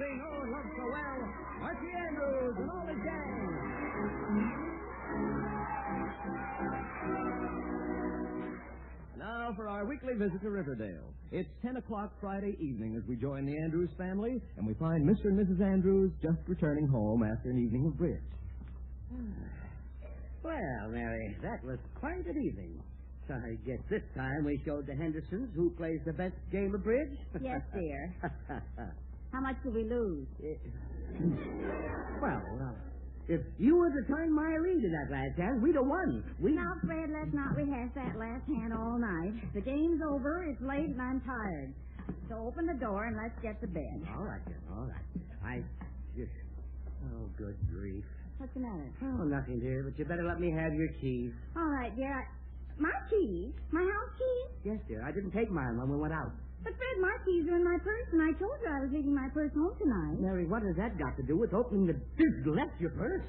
they know and love so well, Archie Andrews and all his gang. Now for our weekly visit to Riverdale. It's 10 o'clock Friday evening as we join the Andrews family, and we find Mr. and Mrs. Andrews just returning home after an evening of bridge. Well, Mary, that was quite an evening. So I guess this time we showed the Hendersons who plays the best game of bridge. Yes, dear. How much did we lose? If you were to turn my lead in that last hand, we'd have won. Now, Fred, let's not rehash that last hand all night. The game's over, it's late, and I'm tired. So open the door and let's get to bed. All right, then, all right. Oh, good grief. What's the matter? Oh, nothing, dear, but you better let me have your keys. All right, dear. My keys? My house keys? Yes, dear, I didn't take mine when we went out. But, Fred, my keys are in my purse, and I told you I was leaving my purse home tonight. Mary, what has that got to do with opening the... left your purse?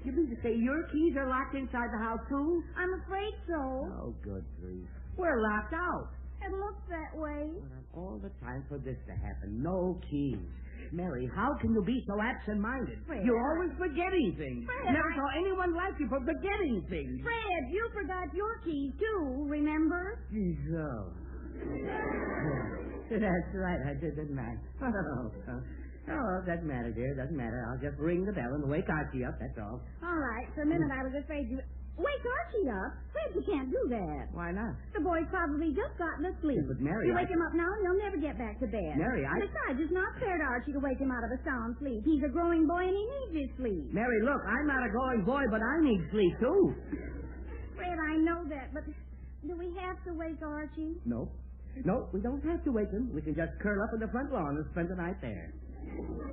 You mean to say your keys are locked inside the house, too? I'm afraid so. Oh, good grief. We're locked out. It looks that way. Well, all the time for this to happen. No keys. Mary, how can you be so absent-minded? Fred, You're always forgetting things. Fred, Never saw anyone like you for forgetting things. Fred, you forgot your keys, too, remember? So... That's right, I did, didn't I? Oh, doesn't matter, dear, doesn't matter. I'll just ring the bell and wake Archie up, that's all. All right, for a minute I was afraid you... Wake Archie up? Fred, you can't do that. Why not? The boy's probably just gotten asleep. Yeah, but Mary, you wake him up now and he'll never get back to bed. Mary, Besides, it's not fair to Archie to wake him out of a sound sleep. He's a growing boy and he needs his sleep. Mary, look, I'm not a growing boy, but I need sleep, too. Fred, I know that, but do we have to wake Archie? No, we don't have to wake him. We can just curl up in the front lawn and spend the night there.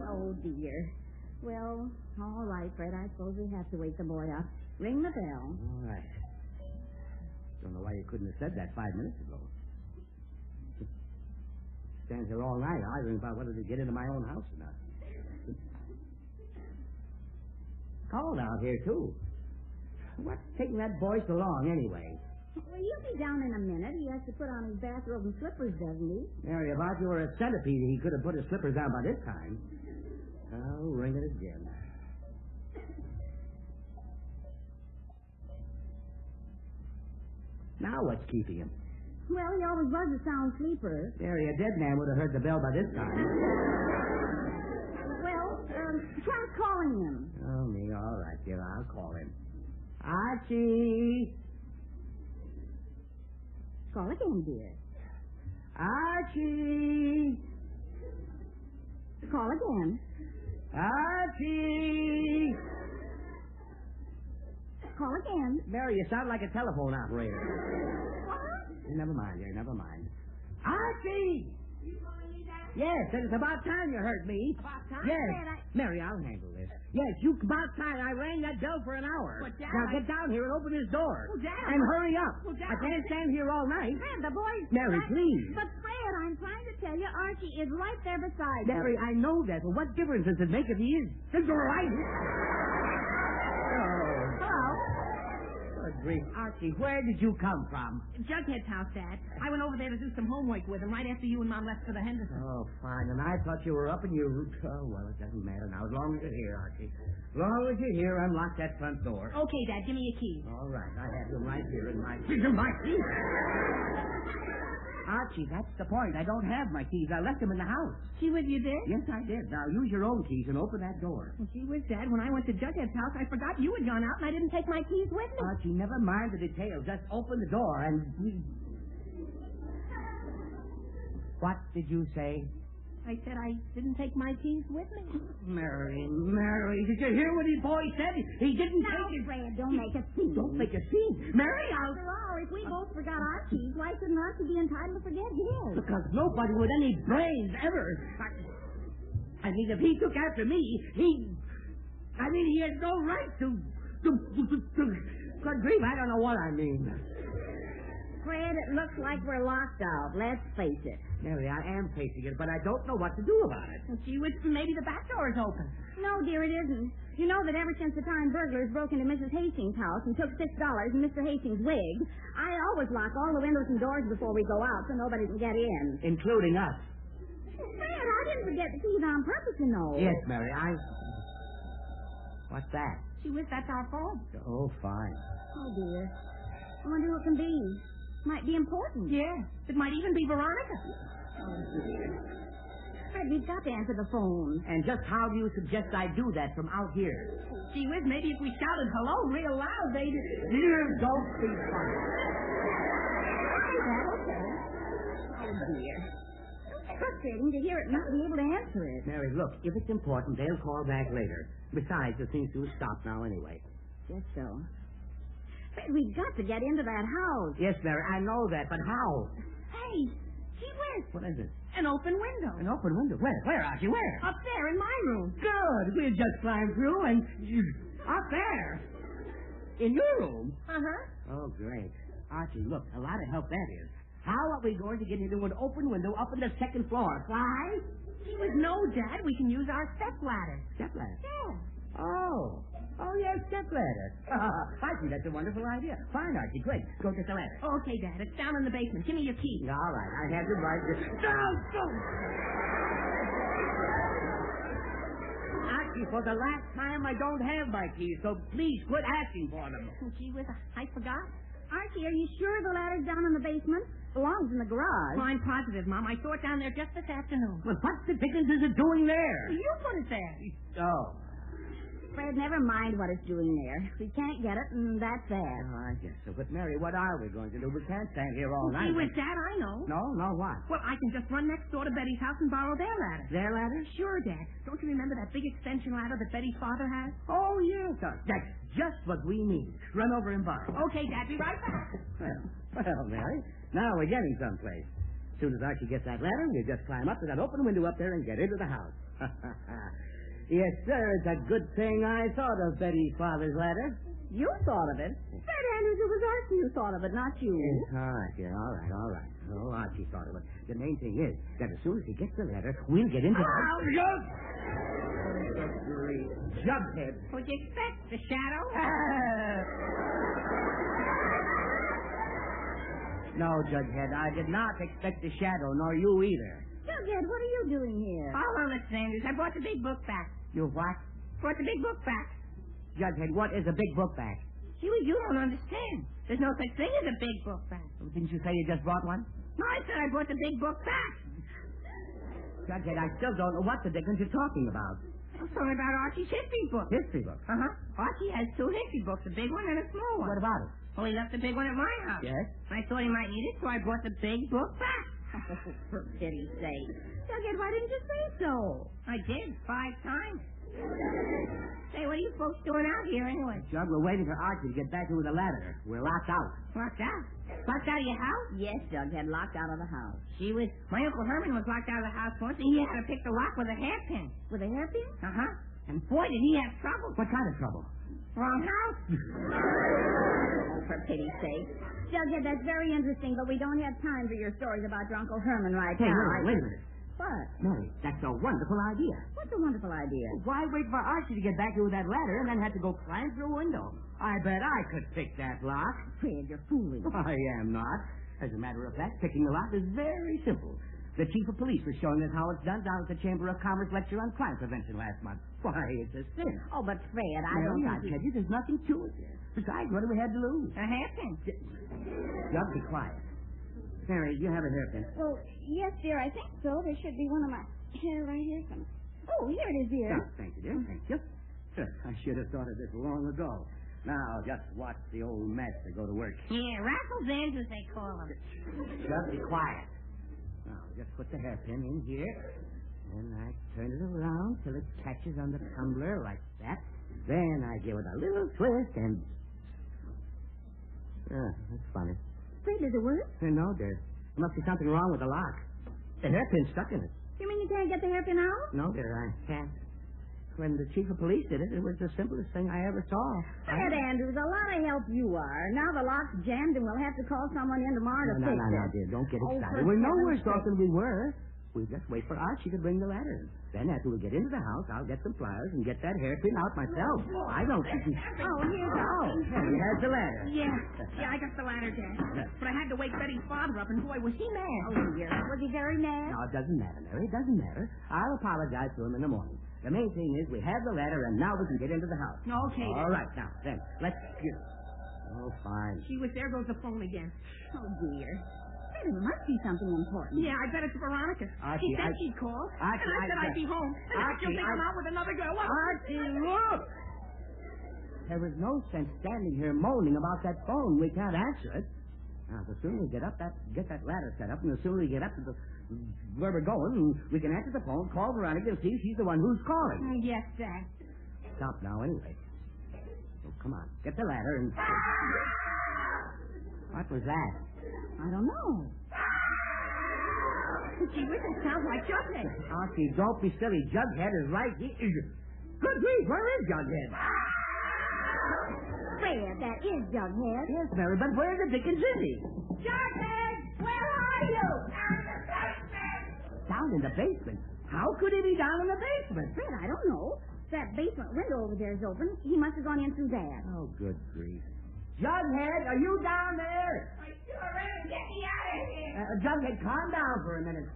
Oh, dear. Well, all right, Fred, I suppose we have to wake the boy up. Ring the bell. All right. Don't know why you couldn't have said that 5 minutes ago. Stand here all night arguing about whether to get into my own house or not. Cold out here, too. What's taking that boy so long, anyway? Well, he'll be down in a minute. He has to put on his bathrobe and slippers, doesn't he? Mary, if Archie were a centipede, he could have put his slippers down by this time. I'll ring it again. Now what's keeping him? Well, he always was a sound sleeper. Mary, a dead man would have heard the bell by this time. Well, try calling him. Oh, me, all right, dear. I'll call him. Archie! Call again, dear. Archie! Call again. Archie! Call again. Mary, you sound like a telephone operator. What? Never mind, dear, never mind. Archie! Yes, and it's about time you heard me. About time? Yes. Dad, Mary, I'll handle this. Yes, about time. I rang that bell for an hour. But, Dad, now get down here and open his door. Well, Dad, and hurry up. Well, Dad, I can't stand here all night. Fred, the boy's... Mary, please. But, Fred, I'm trying to tell you, Archie is right there beside you. Mary, I know that, but what difference does it make if he is? It's all right. Hello? Good grief. Archie, where did you come from? Jughead's house, Dad. I went over there to do some homework with him right after you and Mom left for the Hendersons. Oh, fine. And I thought you were up and you... Oh, well, it doesn't matter now. As long as you're here, Archie. As long as you're here, unlock that front door. Okay, Dad, give me your key. All right. I have them right here in my keys. Archie, that's the point. I don't have my keys. I left them in the house. She with you, Dad? Yes, I did. Now, use your own keys and open that door. Well, she was, Dad. When I went to Jughead's house, I forgot you had gone out and I didn't take my keys with me. Archie, never mind the details. Just open the door and... What did you say? I said I didn't take my keys with me. Mary, did you hear what his boy said? He didn't Now, take it. Fred, don't make a scene. Don't make a scene. Mary, After all, if we both forgot our keys, why shouldn't Archie be entitled to forget his? Because nobody with any brains ever... I mean, if he took after me, he has no right to... Good grief, I don't know what I mean. Fred, it looks like we're locked out. Let's face it. Mary, I am facing it, but I don't know what to do about it. Well, she was, maybe the back door is open. No, dear, it isn't. You know that ever since the time burglars broke into Mrs. Hastings' house and took $6 and Mr. Hastings' wig, I always lock all the windows and doors before we go out so nobody can get in. Including us. Fred, I didn't forget wet the teeth on purpose, you know. Yes, Mary, What's that? Gee whiz, that's our phone. Oh, fine. Oh, dear. I wonder who it can be. Might be important. Yeah. It might even be Veronica. Fred, we've got to answer the phone. And just how do you suggest I do that from out here? Gee whiz, maybe if we shouted hello real loud, they'd... Don't be funny. Oh, dear. It's frustrating to hear it not be able to answer it. Mary, look, if it's important, they'll call back later. Besides, the thing to stop now anyway. Guess so. Fred, we've got to get into that house. Yes, Mary, I know that, but how? Hey, gee whiz. What is it? An open window. An open window? Where, Archie, where? Up there in my room. Good. We'll just climb through and... Up there. In your room? Uh-huh. Oh, great. Archie, look, a lot of help that is. How are we going to get into an open window up on the second floor? Why? Gee whiz, no, Dad. We can use our step ladder. Step ladder? Yeah. Oh, yes, step ladder. I think that's a wonderful idea. Fine, Archie, great. Go get the ladder. Okay, Dad. It's down in the basement. Give me your key. All right, I have to write this. Go! Archie, for the last time, I don't have my keys, so please quit asking for them. Gee whiz, I forgot. Archie, are you sure the ladder's down in the basement? Belongs in the garage. Well, I'm positive, Mom. I saw it down there just this afternoon. Well, what the dickens is it doing there? You put it there. Oh. Fred, never mind what it's doing there. We can't get it, and that's that. Oh, I guess so. But, Mary, what are we going to do? We can't stand here all night. Gee whiz, Dad, I know. No, what? Well, I can just run next door to Betty's house and borrow their ladder. Their ladder? Sure, Dad. Don't you remember that big extension ladder that Betty's father has? Oh, yes. That's just what we need. Run over and borrow. Okay, Dad. Be right back. Well, Mary, now we're getting someplace. As soon as Archie gets that ladder, we'll just climb up to that open window up there and get into the house. Yes, sir, it's a good thing I thought of Betty's father's ladder. You thought of it. Fred Andrews, it was Archie who thought of it, not you. All right, dear. All right. Oh, Archie thought of it. The main thing is that as soon as he gets the ladder, we'll get into the... Jughead. What'd you expect? The shadow? No, Jughead, I did not expect the shadow, nor you either. Jughead, what are you doing here? Hold on, Mr. Andrews. I brought the big book back. You what? Brought the big book back. Jughead, what is a big book back? You don't understand. There's no such thing as a big book back. Didn't you say you just brought one? No, I said I brought the big book back. Jughead, I still don't know what the dickens you're talking about. I'm talking about Archie's history book. History book? Uh-huh. Archie has two history books, a big one and a small one. What about it? Well, he left the big one at my house. Yes? I thought he might need it, so I brought the big book back. Oh, for pity's sake. Jughead, why didn't you say so? I did, 5 times. Say, what are you folks doing out here anyway? Jug, we're waiting for Archie to get back here with the ladder. We're locked out. Locked out? Locked out of your house? Yes, Jughead, locked out of the house. She was... My Uncle Herman was locked out of the house once, and he had to pick the lock with a hairpin. With a hairpin? Uh-huh. And boy, did he have trouble. What kind of trouble? Wrong house. Oh, for pity's sake. Jughead, that's very interesting, but we don't have time for your stories about your Uncle Herman right now. Wait a minute. What? Mary, that's a wonderful idea. What's a wonderful idea? Why wait for Archie to get back here with that ladder and then have to go climb through a window? I bet I could pick that lock. Fred, you're fooling. I am not. As a matter of fact, picking the lock is very simple. The chief of police was showing us how it's done down at the Chamber of Commerce lecture on crime prevention last month. Why, it's a sin. Oh, but Fred, I Mary, don't I think tell you, there's nothing to it. Besides, what do we have to lose? A hairpin. Just be quiet. Mary, you have a hairpin. Well, yes, dear, I think so. There should be one of my hair right here. Oh, here it is, dear. Oh, thank you, dear. Thank you. I should have thought of this long ago. Now, just watch the old master go to work. Yeah, Raffles Andrews, they call him. Just be quiet. Now, just put the hairpin in here. And I turn it around till it catches on the tumbler like that. Then I give it a little twist and... that's funny. Fred, does it work? No, dear. There must be something wrong with the lock. The hairpin's stuck in it. You mean you can't get the hairpin out? No, dear, I can't. When the chief of police did it, it was the simplest thing I ever saw. Fred Andrews, a lot of help you are. Now the lock's jammed and we'll have to call someone in tomorrow to fix it. No, dear, don't get Oh, excited. for We're no heaven's worse off sake. than we were. We just wait for Archie to bring the ladder. Then after we get into the house, I'll get some pliers and get that hairpin out myself. I don't think... Oh, here's He has the ladder. Yeah, I got the ladder, Dad. But I had to wake Betty's father up, and boy, was he mad. Oh, dear. Was he very mad? No, it doesn't matter, Mary. It doesn't matter. I'll apologize to him in the morning. The main thing is we have the ladder, and now we can get into the house. Okay, Dad. All right, now, then, let's get... Oh, fine. Gee whiz, there goes the phone again. Oh, dear. It must be something important. Yeah, I bet it's Veronica. Archie, She said she'd call. Archie, and I said I'd be home. And now she'll think I'm out with another girl. What? Archie, look! There is no sense standing here moaning about that phone. We can't answer it. Now, the sooner we get that ladder set up, and the sooner we get up to where we're going, we can answer the phone, call Veronica, and see if she's the one who's calling. Yes, Dad. Stop now, anyway. Oh, come on. Get the ladder and... What was that? I don't know. Gee whiz, it sounds like Jughead. Archie, don't be silly. Jughead is right here. Good grief, where is Jughead? Fred, that is Jughead. Yes, Mary, but where the dickens is he? Jughead, where are you? Down in the basement. How could he be down in the basement? Fred, I don't know. That basement window over there is open. He must have gone in through that. Oh, good grief. Jughead, are you down there? I sure am. Get me out of here. Jughead, calm down for a minute.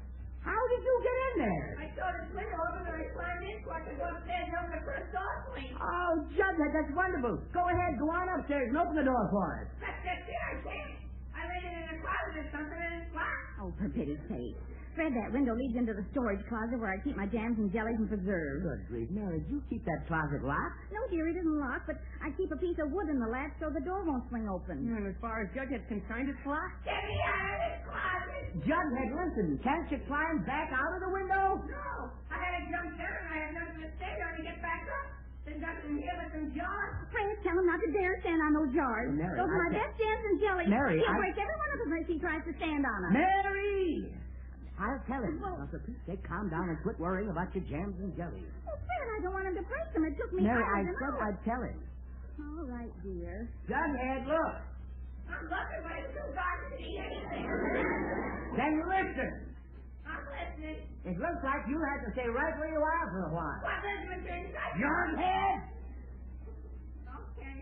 How did you get in there? I saw this window open and I climbed in so I could go upstairs and open the first door for me. Oh, Jughead, that's wonderful. Go ahead, go on upstairs and open the door for us. That's just it, I can't. I laid it in a closet or something and it's locked. Oh, for pity's sake. Fred, that window leads into the storage closet where I keep my jams and jellies and preserves. Good grief, Mary, did you keep that closet locked? No, dear, it isn't locked, but I keep a piece of wood in the latch so the door won't swing open. And as far as Jughead's concerned, it's locked. Get me out of this closet! Jughead, listen, can't you climb back out of the window? No, I had to jump down and I have nothing to stay on to get back up. There's nothing here but some jars. Fred, tell him not to dare stand on those jars. Mary, those are my best jams and jellies. Mary, He'll break every one of them if he tries to stand on them. Mary! I'll tell him. Now, for Pete's sake, calm down and quit worrying about your jams and jellies. Oh, Fred, I don't want him to break them. It took me Mary, hours I and said hours. I'd tell him. All right, dear. Jughead, look. I'm looking, but it's too dark to see anything. Then listen. I'm listening. It looks like you had to stay right where you are for a while. What listening to inside? Jughead! Okay.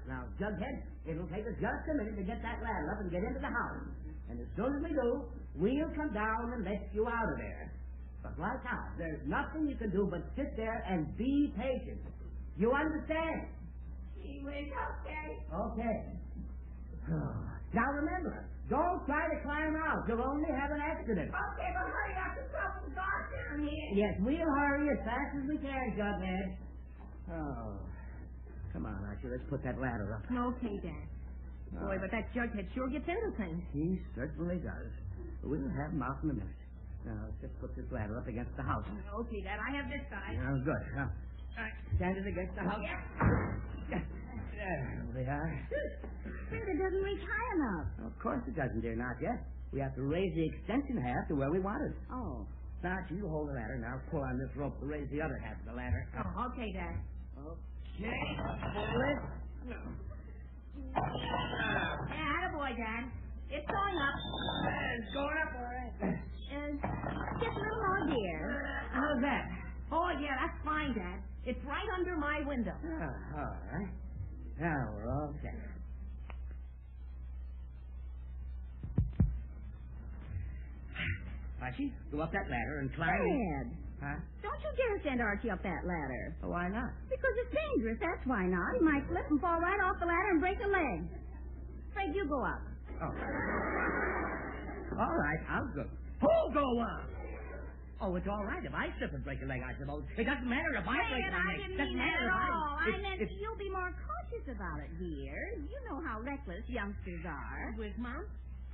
Now, Jughead, it'll take us just a minute to get that ladder up and get into the house. And as soon as we do, we'll come down and let you out of there. But right now, there's nothing you can do but sit there and be patient. You understand? Gee whiz, okay. Okay. Now remember, don't try to climb out. You'll only have an accident. Okay, but hurry up. The trouble dark down here. Yes, we'll hurry as fast as we can, Jughead. Oh. Come on, Archie, let's put that ladder up. Okay, Dad. Boy, but that Jughead sure gets into things. He certainly does. We'll have him out in a minute. Now, let's just put this ladder up against the house. Okay, Dad, I have this side. Now, good. Now, stand it against the house. Yeah. There we are. Fred, it doesn't reach high enough. Of course it doesn't, dear, not yet. We have to raise the extension half to where we want it. Oh. Now, Archie, you hold the ladder. Now, pull on this rope to raise the other half of the ladder. Oh, okay, Dad. Okay. Pull it. Yeah, attaboy, Dad. It's going up. It's going up, all right. Just a little more, dear. How's that? Oh, yeah, that's fine, Dad. It's right under my window. All right. Now we're all set. Archie, go up that ladder and climb. Fred, Huh? don't you dare send Archie up that ladder. Oh, why not? Because it's dangerous, that's why not. He might slip and fall right off the ladder and break a leg. Fred, you go up. Oh. All right, I'll go. Who'll go up? Oh, it's all right if I slip and break a leg, I suppose. It doesn't matter if I break Fred, my I leg. didn't Doesn't mean that matter at if all. I meant it's... you'll be more cautious about it, dear. You know how reckless youngsters are. With Mom?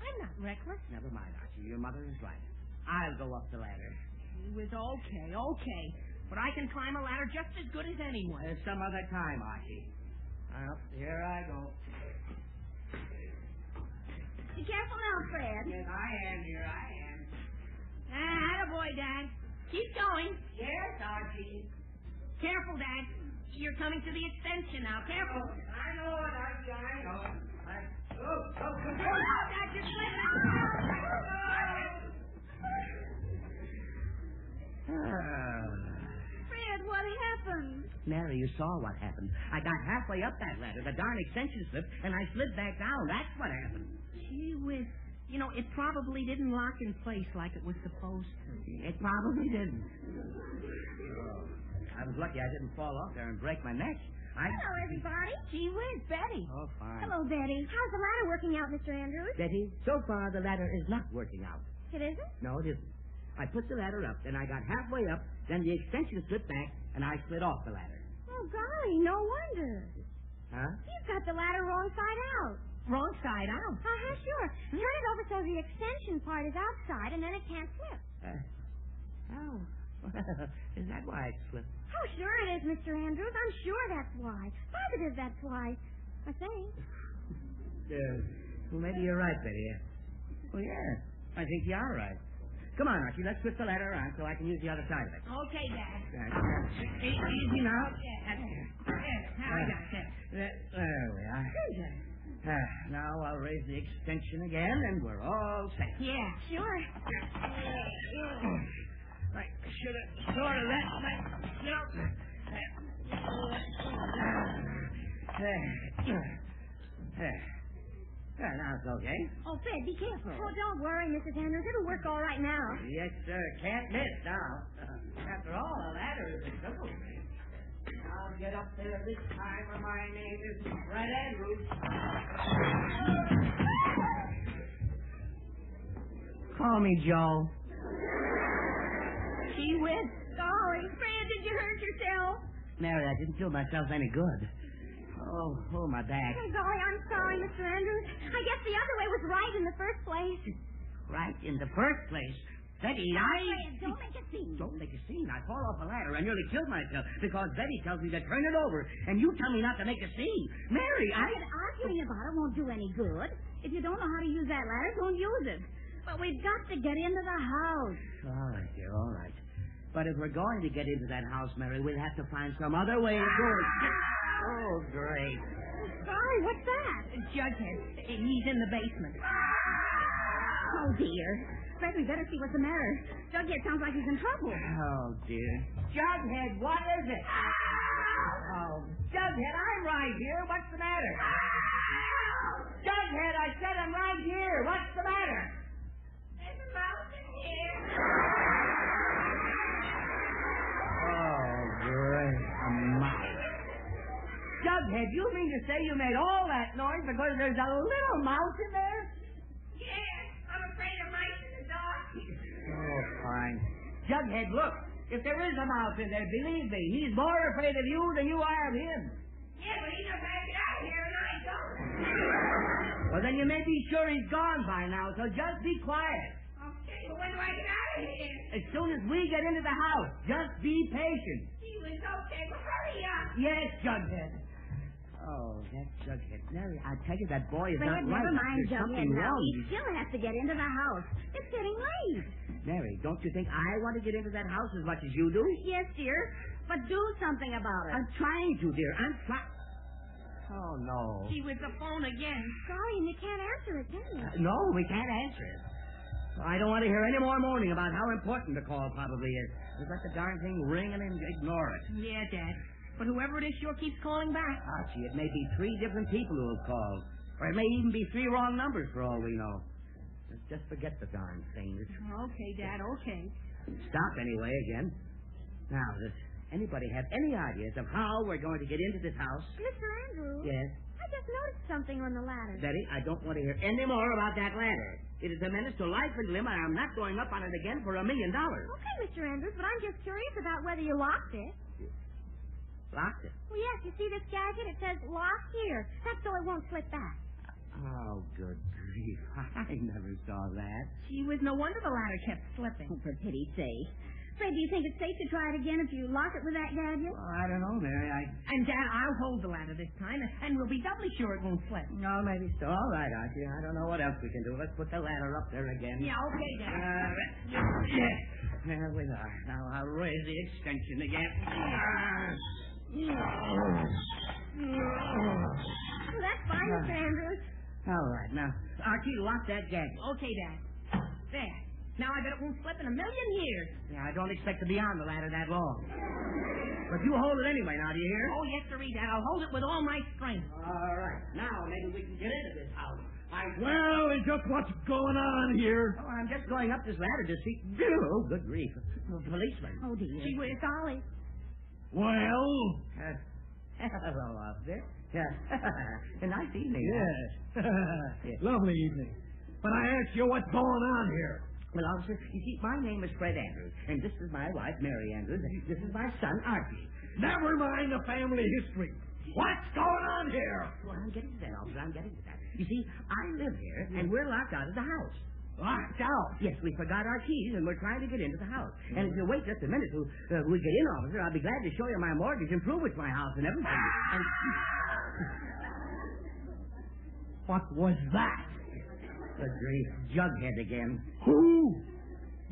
I'm not reckless. Never mind, Archie. Your mother is right. I'll go up the ladder. It was okay. But I can climb a ladder just as good as anyone. Some other time, Archie. Well, here I go. Be careful now, Fred. Yes, I am, dear, I am. Attaboy, Dad. Keep going. Yes, Archie. Careful, Dad. You're coming to the extension now. Careful. I know it, Archie, I know. Dad, you're slipping. Mary, you saw what happened. I got halfway up that ladder. The darn extension slipped, and I slid back down. That's what happened. Gee whiz. You know, it probably didn't lock in place like it was supposed to. It probably didn't. I was lucky I didn't fall off there and break my neck. Hello, everybody. Gee whiz, Betty. Oh, fine. Hello, Betty. How's the ladder working out, Mr. Andrews? Betty, so far the ladder is not working out. It isn't? No, it isn't. I put the ladder up, then I got halfway up, then the extension slipped back, and I slid off the ladder. Oh, golly, no wonder. Huh? You've got the ladder wrong side out. Wrong side out. Uh-huh, sure. Turn it over so the extension part is outside, and then it can't slip. Oh. Is that why it slipped? Oh, sure it is, Mr. Andrews. I'm sure that's why. Positive that's why. I think. Well, maybe you're right, Betty. Well, yeah. I think you are right. Come on, Archie. Let's twist the ladder around so I can use the other side of it. Okay, Dad. Easy now. How I got that? There we are. Now I'll raise the extension again, and we're all set. Yeah. Sure. I should have thought of that myself. Now it's okay. Oh, Fred, be careful. Oh, don't worry, Mrs. Andrews. It'll work all right now. Yes, sir. Can't miss now. After all, a ladder is a simple thing. I'll get up there this time, and my name is Fred Andrews. Call me Joe. Gee whiz. Golly, Fred, did you hurt yourself? Mary, I didn't do myself any good. Oh, my back. Oh, golly, I'm sorry, Mr. Andrews. I guess the other way was right in the first place. Right in the first place. Betty, Fred, don't make a scene. Don't make a scene. I fall off a ladder. I nearly killed myself because Betty tells me to turn it over, and you tell me not to make a scene. Mary, Arguing about it won't do any good. If you don't know how to use that ladder, don't use it. But we've got to get into the house. All right, dear, all right. But if we're going to get into that house, Mary, we'll have to find some other way of doing it. Oh, great. Golly, what's that? Jughead. He's in the basement. Oh, dear. Fred, we better see what's the matter. Jughead sounds like he's in trouble. Oh, dear. Jughead, what is it? Oh, Jughead, I'm right here. What's the matter? Jughead, I said I'm right here. What's the matter? There's a mouse in here. Oh, great. A mouse. Jughead, you mean to say you made all that noise because there's a little mouse in there? Yeah, I'm afraid of mice in the dark. Oh, fine. Jughead, look. If there is a mouse in there, believe me, he's more afraid of you than you are of him. Yeah, but he knows how to get out of here, and I don't. Well, then you may be sure he's gone by now, so just be quiet. Okay, but when do I get out of here? As soon as we get into the house, just be patient. He was okay, but hurry up. Yes, Jughead. Oh, that's Jughead. Mary, I tell you, that boy is Fred, not right. never mind, There's something Jughead. Now, wrong. he still has to get into the house. It's getting late. Mary, don't you think I want to get into that house as much as you do? Yes, dear, but do something about it. I'm trying to, dear. I'm trying. Oh, no. She was the phone again. Sorry, and you can't answer it, can you? No, we can't answer it. I don't want to hear any more moaning about how important the call probably is. Just let the darn thing ring and ignore it. Yeah, Dad. But whoever it is sure keeps calling back. Archie, it may be 3 different people who have called. Or it may even be 3 wrong numbers for all we know. Just forget the darn things. Okay, Dad, okay. Stop anyway again. Now, does anybody have any ideas of how we're going to get into this house? Mr. Andrews? Yes? I just noticed something on the ladder. Betty, I don't want to hear any more about that ladder. It is a menace to life and limb, and I'm not going up on it again for $1 million. Okay, Mr. Andrews, but I'm just curious about whether you locked it. Locked it? Well, yes, you see this gadget? It says lock here. That's so it won't slip back. Oh, good grief. I never saw that. Gee whiz, no wonder the ladder kept slipping. Oh, for pity's sake. Fred, do you think it's safe to try it again if you lock it with that gadget? Well, I don't know, Mary. And, Dad, I'll hold the ladder this time, and we'll be doubly sure it won't slip. No, maybe so. All right, Archie. I don't know what else we can do. Let's put the ladder up there again. Yeah, okay, Dad. Yeah. There we are. Now I'll raise the extension again. Well, that's fine, Mr. Andrews. All right. Now, Archie, lock that gadget. Okay, Dad. There. Now I bet it won't slip in a million years. Yeah, I don't expect to be on the ladder that long. But you hold it anyway, now, do you hear? Oh, yes, sirree, Dad. I'll hold it with all my strength. All right. Now, maybe we can get into this house. Well, and just what's going on here? Oh, I'm just going up this ladder to see... Oh, good grief. Policeman. Oh, dear. Gee whiz, Ollie. Well... Hello, officer. A nice evening. Yes. Yes. Lovely evening. But I ask you what's going on here. Well, officer, you see, my name is Fred Andrews, and this is my wife, Mary Andrews, and this is my son, Archie. Never mind the family history. What's going on here? Well, I'm getting to that, officer. I'm getting to that. You see, I live here, and we're locked out of the house. Locked out? Yes, we forgot our keys, and we're trying to get into the house. And if you wait just a minute till we get in, officer, I'll be glad to show you my mortgage and prove it's my house and everything. And... What was that? Good grief. Jughead again. Who?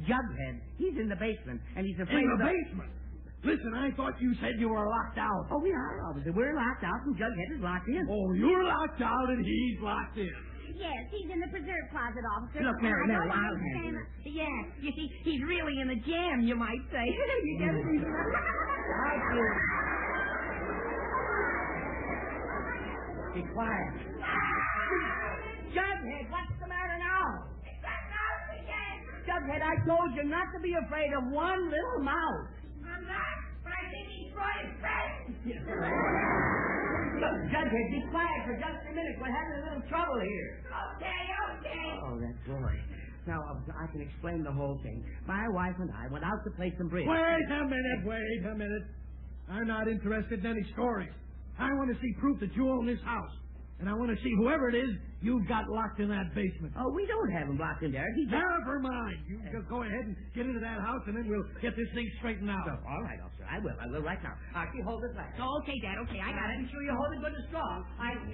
Jughead. He's in the basement, and he's afraid In of the basement? Listen, I thought you said you were locked out. Oh, we are, officer. We're locked out, and Jughead is locked in. Oh, you're locked out and he's locked in. Yes, he's in the preserve closet, officer. Look, Mary, I Mary, don't I'll understand handle it. Yeah, you see, he's really in the jam, you might say. You get it? Be quiet. Jughead, what's the matter now? Jughead, I told you not to be afraid of one little mouse. I'm not, but I think he's trying to say. Look, Jughead, be quiet for just a minute. We're having a little trouble here. Okay. Oh, that boy. Now, officer, I can explain the whole thing. My wife and I went out to play some bridge. Wait a minute. I'm not interested in any stories. I want to see proof that you own this house. And I want to see whoever it is you've got locked in that basement. Oh, we don't have him locked in there. Never mind. You just go ahead and get into that house, and then we'll get this thing straightened out. Oh, all right, officer. I will right now. Archie, hold this ladder. Oh, okay, Dad, okay, I got it. Be sure you hold it good and strong.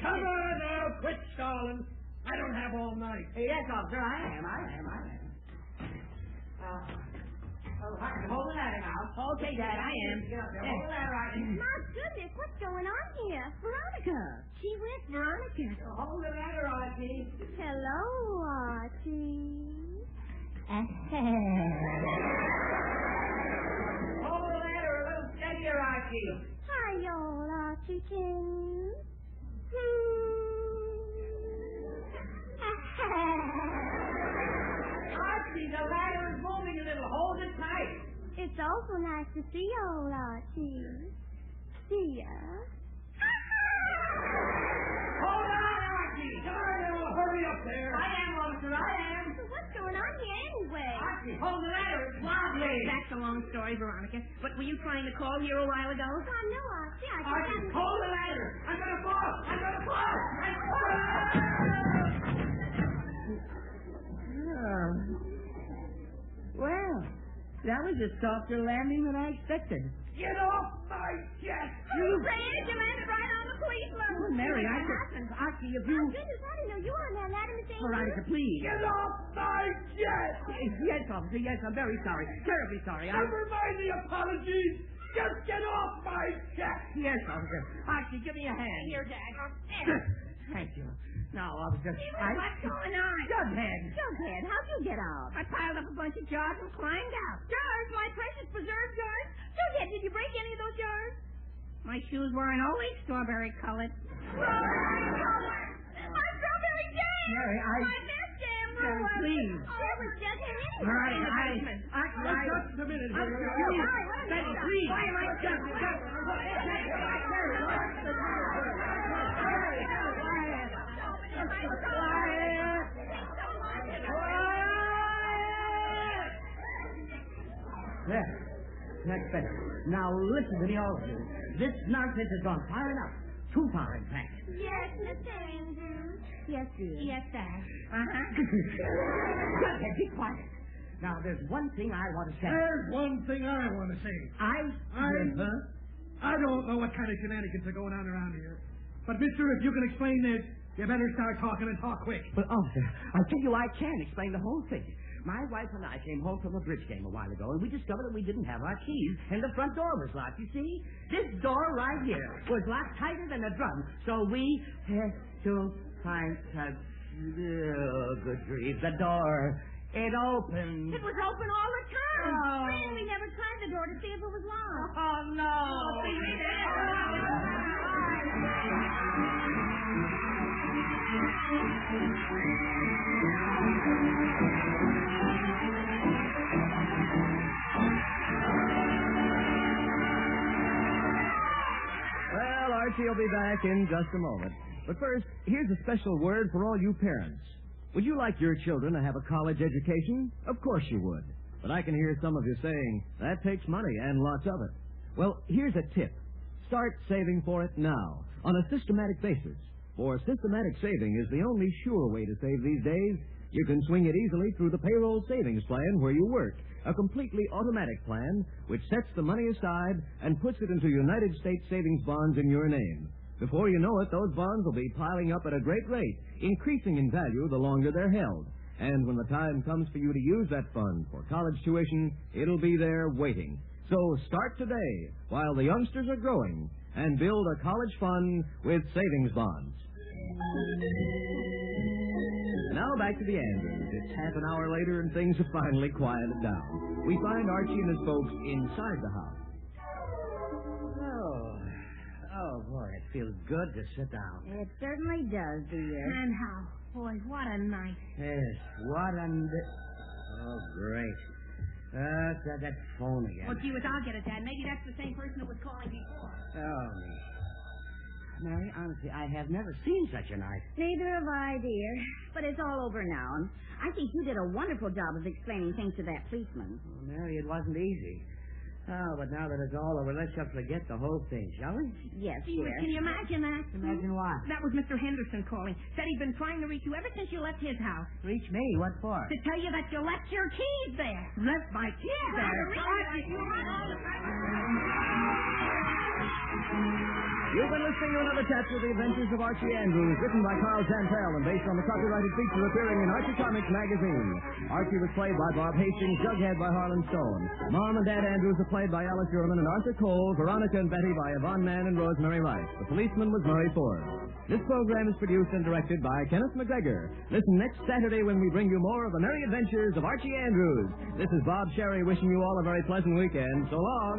Come on now, quit stalling. I don't have all night. Yes, officer, I am. Hold the ladder now. Okay, Dad, I am. Get up there. Hold the ladder, Archie. My goodness, what's going on here? Veronica. She with Veronica. Hold the ladder, Archie. Hello, Archie. Hold the ladder a little steadier, Archie. Hi, old Archie King. Archie, the ladder is moving a little. Hold it tight. It's awful nice to see you, old Archie. See ya. Hold on, Archie. Come on now, hurry up there. I am, officer, I am. What's going on here anyway? Archie, hold the ladder. It's wobbly. That's a long story, Veronica. But were you trying to call here a while ago? Oh, no, Archie. I Archie, just hold the ladder. I'm going to fall. Well, that was a softer landing than I expected. Get off my chest! You ran, you landed right on the policeman. Oh, Mary, Archie, if you... Oh, goodness, I didn't know you were on that ladder, Miss Andrews. Veronica, please. Get off my chest! Yes, officer, yes, I'm very sorry. Terribly sorry. Never mind the apologies! Just get off my chest! Yes, officer. Archie, give me a hand. Here, Dad. Thank you. Now, officer, What's going on? Jughead. Jughead, how'd you get out? I piled up a bunch of jars and climbed out. Jars, my precious preserved jars. Jughead, did you break any of those jars? My shoes weren't always strawberry colored. My strawberry jam! Mary, My best jam! Mary, please. Where was Jughead anyway? Archie, Just a minute here. Betty, please. Why am I There. That's better. Now listen to me, all of you. This nonsense has gone far enough. Too far, in fact. Yes, Miss Andrews. Yes, dear. Yes, Dad. Jughead, be quiet. Now, there's one thing I want to say. There's one thing I want to say. I don't know what kind of shenanigans are going on around here. But, mister, if you can explain this, you better start talking and talk quick. But, officer, I tell you, I can explain the whole thing. My wife and I came home from a bridge game a while ago, and we discovered that we didn't have our keys, and the front door was locked. You see? This door right here was locked tighter than a drum, so we had to find... Oh, good grief. The door It opened. It was open all the time. Oh. Really, we never tried the door to see if it was locked. Oh, no. Well, Archie will be back in just a moment. But first, here's a special word for all you parents. Would you like your children to have a college education? Of course you would. But I can hear some of you saying, that takes money and lots of it. Well, here's a tip. Start saving for it now, on a systematic basis. For systematic saving is the only sure way to save these days. You can swing it easily through the payroll savings plan where you work, a completely automatic plan which sets the money aside and puts it into United States savings bonds in your name. Before you know it, those bonds will be piling up at a great rate, increasing in value the longer they're held. And when the time comes for you to use that fund for college tuition, it'll be there waiting. So start today while the youngsters are growing and build a college fund with savings bonds. Now back to the Andrews. It's half an hour later and things have finally quieted down. We find Archie and his folks inside the house. Oh, boy, it feels good to sit down. It certainly does, dear. And how? Boy, what a night. Yes, what Oh, great. That phone again. Well, gee whiz, I'll get it, Dad. Maybe that's the same person who was calling before. Oh, me. Mary, honestly, I have never seen such a night. Neither have I, dear. But it's all over now. And I think you did a wonderful job of explaining things to that policeman. Well, Mary, it wasn't easy. Oh, but now that it's all over, let's just forget the whole thing, shall we? Yes, Gee whiz, dear. can you imagine that? Imagine what? That was Mr. Henderson calling. Said he'd been trying to reach you ever since you left his house. Reach me? What for? To tell you that you left your keys there. Left my keys Yeah, there. You've been listening to another chapter of The Adventures of Archie Andrews, written by Carl Santel and based on the copyrighted feature appearing in Archie Comics magazine. Archie was played by Bob Hastings, Jughead by Harlan Stone. Mom and Dad Andrews are played by Alice Sherman and Arthur Cole, Veronica and Betty by Yvonne Mann and Rosemary Rice. The policeman was Murray Ford. This program is produced and directed by Kenneth McGregor. Listen next Saturday when we bring you more of the merry adventures of Archie Andrews. This is Bob Sherry wishing you all a very pleasant weekend. So long.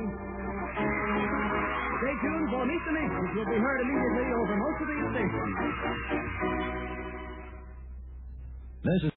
Stay tuned for Meet the Meeks, which will be heard immediately over most of these stations. This is